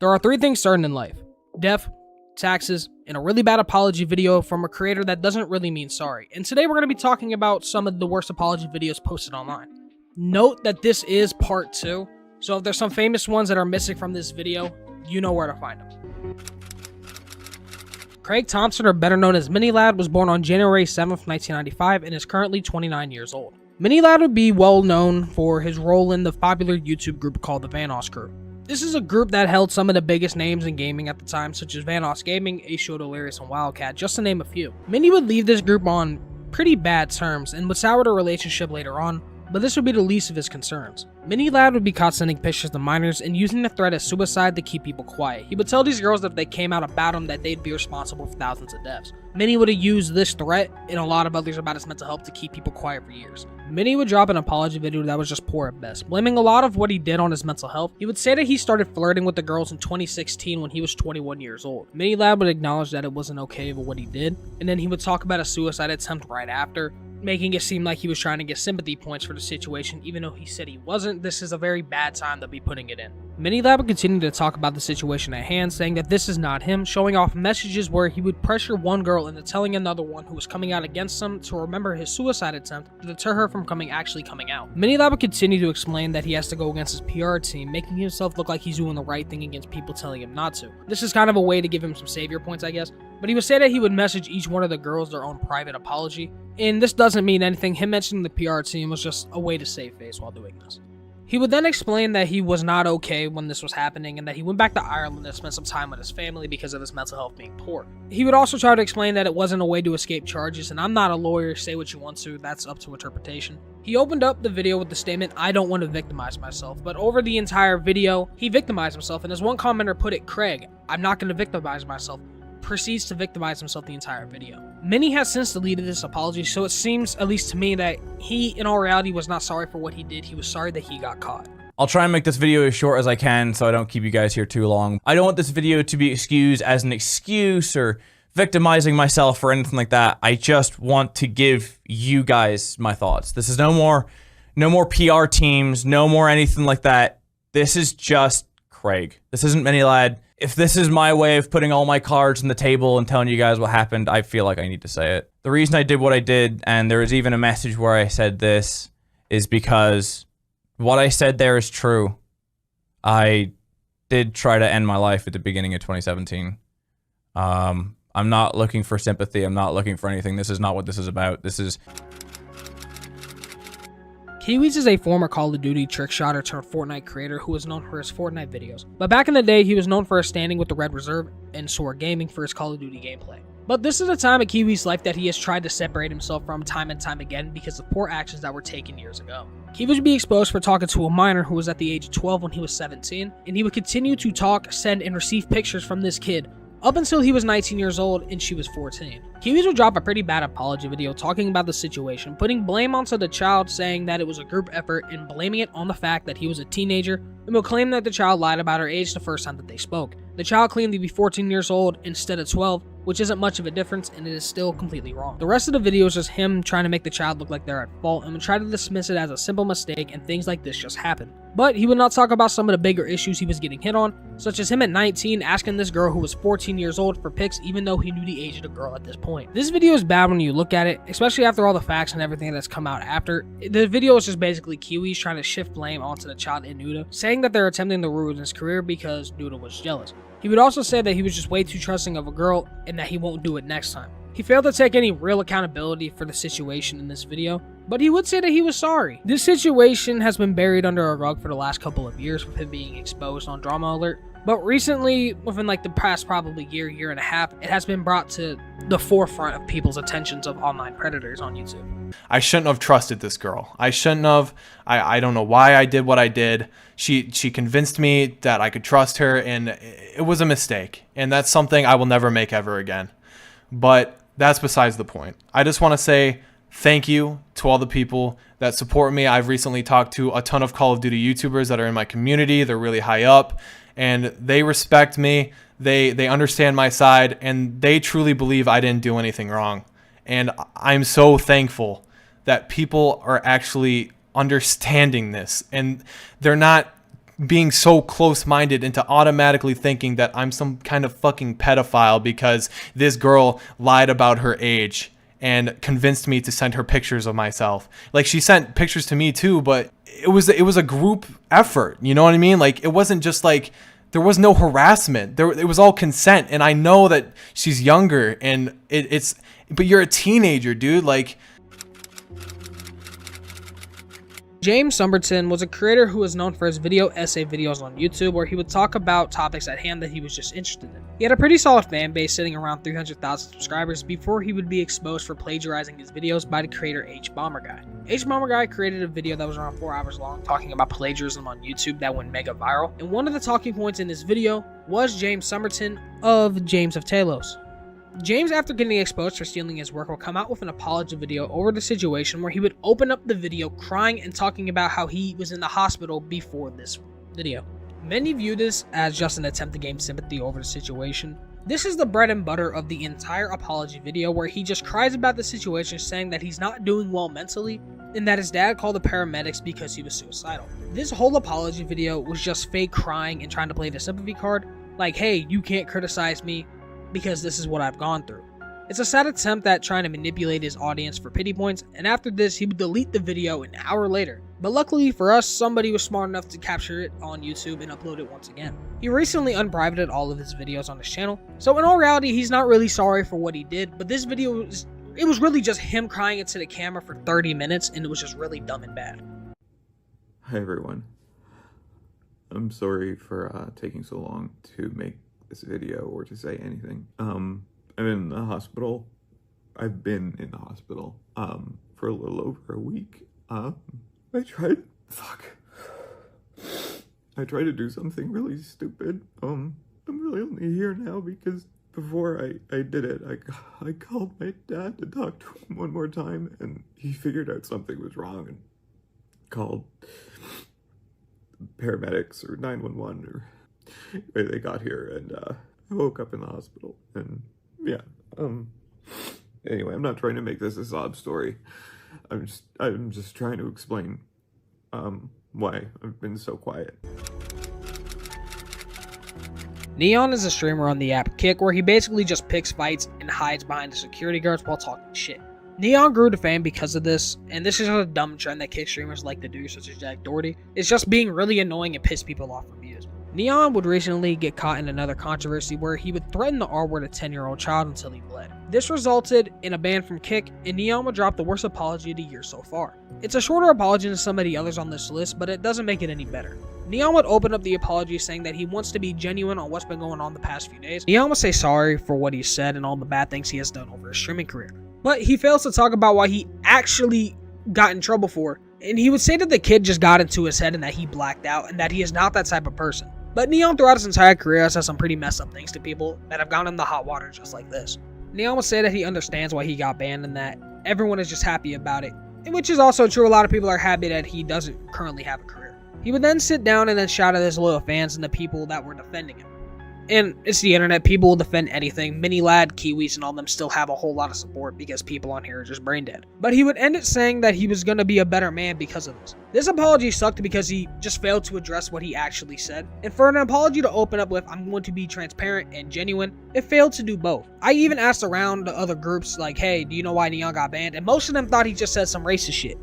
There are 3 things certain in life: death, taxes, and a really bad apology video from a creator that doesn't really mean sorry. And today we're going to be talking about some of the worst apology videos posted online. Note that this is part 2, so if there's some famous ones that are missing from this video, you know where to find them. Craig Thompson, or better known as MiniLad, was born on January 7th, 1995 and is currently 29 years old. MiniLad would be well known for his role in the popular YouTube group called the Vanoss Crew. This is a group that held some of the biggest names in gaming at the time, such as Vanoss Gaming, Ace Delirious, and Wildcat, just to name a few. Mini would leave this group on pretty bad terms and would sour the relationship later on, but this would be the least of his concerns. MiniLad would be caught sending pictures to minors and using the threat as suicide to keep people quiet. He would tell these girls that if they came out about him that they'd be responsible for thousands of deaths. Mini would have used this threat and a lot of others about his mental health to keep people quiet for years. Mini would drop an apology video that was just poor at best, blaming a lot of what he did on his mental health. He would say that he started flirting with the girls in 2016 when he was 21 years old. MiniLad would acknowledge that it wasn't okay with what he did, and then he would talk about a suicide attempt right after, making it seem like he was trying to get sympathy points for the situation even though he said he wasn't. This is a very bad time to be putting it in. MiniLad would continue to talk about the situation at hand, saying that this is not him, showing off messages where he would pressure one girl into telling another one who was coming out against him to remember his suicide attempt to deter her from actually coming out. MiniLad would continue to explain that he has to go against his PR team, making himself look like he's doing the right thing against people telling him not to. This is kind of a way to give him some savior points, I guess, but he would say that he would message each one of the girls their own private apology, and this doesn't mean anything. Him mentioning the PR team was just a way to save face while doing this. He would then explain that he was not okay when this was happening and that he went back to Ireland and spent some time with his family because of his mental health being poor. He would also try to explain that it wasn't a way to escape charges, and I'm not a lawyer, say what you want to, that's up to interpretation. He opened up the video with the statement, "I don't want to victimize myself," but over the entire video, he victimized himself, and as one commenter put it, "Craig, I'm not going to victimize myself," proceeds to victimize himself the entire video. Mini has since deleted this apology, so it seems, at least to me, that he, in all reality, was not sorry for what he did. He was sorry that he got caught. I'll try and make this video as short as I can so I don't keep you guys here too long. I don't want this video to be excused as an excuse or victimizing myself or anything like that. I just want to give you guys my thoughts. This is no more PR teams, no more anything like that. This is just Craig. This isn't MiniLad. If this is my way of putting all my cards on the table and telling you guys what happened, I feel like I need to say it. The reason I did what I did, and there was even a message where I said this, is because what I said there is true. I did try to end my life at the beginning of 2017. I'm not looking for sympathy. I'm not looking for anything. This is not what this is about. This is... Kiwi is a former Call of Duty trickshotter turned Fortnite creator who is known for his Fortnite videos. But back in the day, he was known for his standing with the Red Reserve and Sword Gaming for his Call of Duty gameplay. But this is a time in Kiwi's life that he has tried to separate himself from time and time again because of poor actions that were taken years ago. Kiwi would be exposed for talking to a minor who was at the age of 12 when he was 17, and he would continue to talk, send, and receive pictures from this kid up until he was 19 years old and she was 14. Kiwi would drop a pretty bad apology video talking about the situation, putting blame onto the child, saying that it was a group effort and blaming it on the fact that he was a teenager, and would claim that the child lied about her age the first time that they spoke. The child claimed to be 14 years old instead of 12, which isn't much of a difference, and it is still completely wrong. The rest of the video is just him trying to make the child look like they're at fault and would try to dismiss it as a simple mistake and things like this just happen. But he would not talk about some of the bigger issues he was getting hit on, such as him at 19 asking this girl who was 14 years old for pics even though he knew the age of the girl at this point. This video is bad when you look at it, especially after all the facts and everything that's come out after. The video is just basically Kiwi's trying to shift blame onto the child and Nuda, saying that they're attempting to ruin his career because Nuda was jealous. He would also say that he was just way too trusting of a girl and that he won't do it next time. He failed to take any real accountability for the situation in this video, but he would say that he was sorry. This situation has been buried under a rug for the last couple of years with him being exposed on Drama Alert, but recently, within like the past probably year and a half, it has been brought to the forefront of people's attentions of online predators on YouTube. I shouldn't have trusted this girl. I shouldn't have. I don't know why I did what I did. She convinced me that I could trust her, and it was a mistake. And that's something I will never make ever again. But that's besides the point. I just want to say thank you to all the people that support me. I've recently talked to a ton of Call of Duty YouTubers that are in my community. They're really high up, and they respect me. They understand my side, and they truly believe I didn't do anything wrong. And I'm so thankful that people are actually understanding this, and they're not being so close-minded into automatically thinking that I'm some kind of fucking pedophile because this girl lied about her age and convinced me to send her pictures of myself. Like, she sent pictures to me too, but it was a group effort. You know what I mean? Like, it wasn't just like, there was no harassment. It was all consent. And I know that she's younger and but you're a teenager, dude. Like, James Summerton was a creator who was known for his video essay videos on YouTube, where he would talk about topics at hand that he was just interested in. He had a pretty solid fan base, sitting around 300,000 subscribers, before he would be exposed for plagiarizing his videos by the creator HBomberGuy. HBomberGuy created a video that was around 4 hours long talking about plagiarism on YouTube that went mega viral, and one of the talking points in this video was James Summerton of James of Talos. James, after getting exposed for stealing his work, will come out with an apology video over the situation, where he would open up the video crying and talking about how he was in the hospital before this video. Many view this as just an attempt to gain sympathy over the situation. This is the bread and butter of the entire apology video, where he just cries about the situation, saying that he's not doing well mentally and that his dad called the paramedics because he was suicidal. This whole apology video was just fake crying and trying to play the sympathy card, like, hey, you can't criticize me because this is what I've gone through. It's a sad attempt at trying to manipulate his audience for pity points, and after this, he would delete the video an hour later. But luckily for us, somebody was smart enough to capture it on YouTube and upload it once again. He recently unprivated all of his videos on his channel, so in all reality, he's not really sorry for what he did, but this video was really just him crying into the camera for 30 minutes, and it was just really dumb and bad. Hi everyone. I'm sorry for taking so long to make this video or to say anything. I'm in the hospital. I've been in the hospital for a little over a week. I tried to do something really stupid. I'm really only here now because before I did it, I called my dad to talk to him one more time, and he figured out something was wrong and called paramedics or 911 or they got here, and I woke up in the hospital, and yeah, anyway, I'm not trying to make this a sob story. I'm just trying to explain why I've been so quiet. Neon is a streamer on the app Kick, where he basically just picks fights and hides behind the security guards while talking shit. Neon grew to fame because of this, and this is just a dumb trend that Kick streamers like to do, such as Jack Doherty. It's just being really annoying and piss people off for views. Neon would recently get caught in another controversy where he would threaten the R-word a 10-year-old child until he bled. This resulted in a ban from Kick, and Neon would drop the worst apology of the year so far. It's a shorter apology than some of the others on this list, but it doesn't make it any better. Neon would open up the apology saying that he wants to be genuine on what's been going on the past few days. Neon would say sorry for what he said and all the bad things he has done over his streaming career. But he fails to talk about what he actually got in trouble for, and he would say that the kid just got into his head and that he blacked out and that he is not that type of person. But Neon throughout his entire career has said some pretty messed up things to people that have gone in the hot water just like this. Neon would say that he understands why he got banned and that everyone is just happy about it, which is also true. A lot of people are happy that he doesn't currently have a career. He would then sit down and then shout at his loyal fans and the people that were defending him. And it's the internet, people will defend anything. MiniLad, Kiwis, and all them still have a whole lot of support because people on here are just brain dead. But he would end it saying that he was going to be a better man because of this. This apology sucked because he just failed to address what he actually said. And for an apology to open up with, I'm going to be transparent and genuine, it failed to do both. I even asked around the other groups like, hey, do you know why Neon got banned? And most of them thought he just said some racist shit.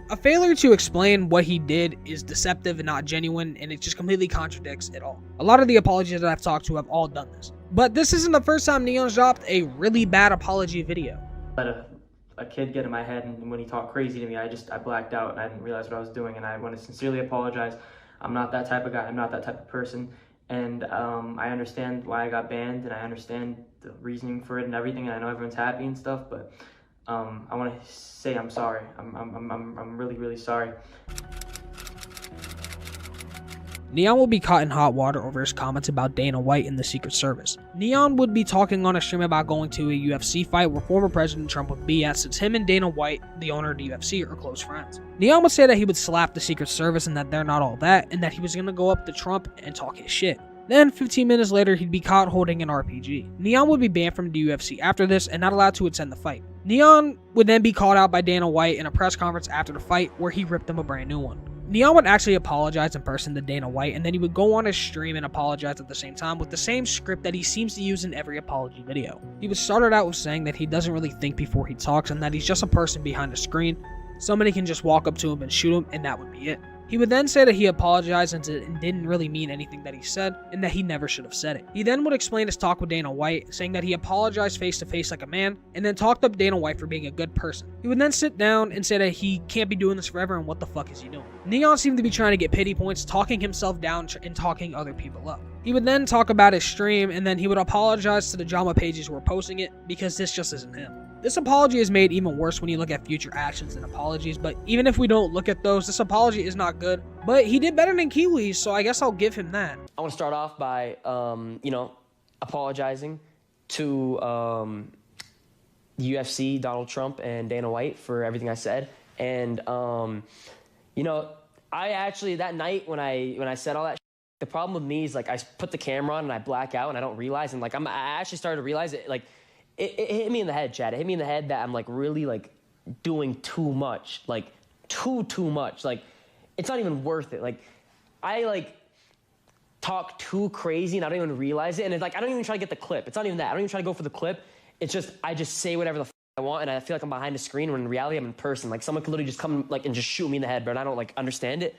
A failure to explain what he did is deceptive and not genuine, and it just completely contradicts it all. A lot of the apologies that I've talked to have all done this. But this isn't the first time Neon's dropped a really bad apology video. Let a kid get in my head, and when he talked crazy to me, I blacked out and I didn't realize what I was doing, and I want to sincerely apologize. I'm not that type of guy, I'm not that type of person, and I understand why I got banned, and I understand the reasoning for it and everything, and I know everyone's happy and stuff, but I want to say I'm sorry. I'm really, really sorry. Neon will be caught in hot water over his comments about Dana White and the Secret Service. Neon would be talking on a stream about going to a UFC fight where former President Trump would be at, since him and Dana White, the owner of the UFC, are close friends. Neon would say that he would slap the Secret Service and that they're not all that, and that he was going to go up to Trump and talk his shit. Then, 15 minutes later, he'd be caught holding an RPG. Neon would be banned from the UFC after this and not allowed to attend the fight. Neon would then be called out by Dana White in a press conference after the fight where he ripped him a brand new one. Neon would actually apologize in person to Dana White, and then he would go on his stream and apologize at the same time with the same script that he seems to use in every apology video. He would start it out with saying that he doesn't really think before he talks and that he's just a person behind a screen. Somebody can just walk up to him and shoot him, and that would be it. He would then say that he apologized and didn't really mean anything that he said, and that he never should have said it. He then would explain his talk with Dana White, saying that he apologized face to face like a man, and then talked up Dana White for being a good person. He would then sit down and say that he can't be doing this forever, and what the fuck is he doing? Neon seemed to be trying to get pity points, talking himself down and talking other people up. He would then talk about his stream, and then he would apologize to the drama pages who were posting it, because this just isn't him. This apology is made even worse when you look at future actions and apologies, but even if we don't look at those, this apology is not good. But he did better than Kiwi, so I guess I'll give him that. I want to start off by, apologizing to UFC, Donald Trump, and Dana White for everything I said. And, I actually, that night when I said all that, the problem with me is, like, I put the camera on and I black out and I don't realize, and, like, I actually started to realize it, like, it hit me in the head, Chad. It hit me in the head that I'm, like, really, like, doing too much. Like, too much. Like, it's not even worth it. Like, I, like, talk too crazy and I don't even realize it. And it's like, I don't even try to get the clip. It's not even that. I don't even try to go for the clip. It's just, I just say whatever the I want, and I feel like I'm behind a screen when in reality I'm in person. Like, someone could literally just come, like, and just shoot me in the head, but I don't, like, understand it.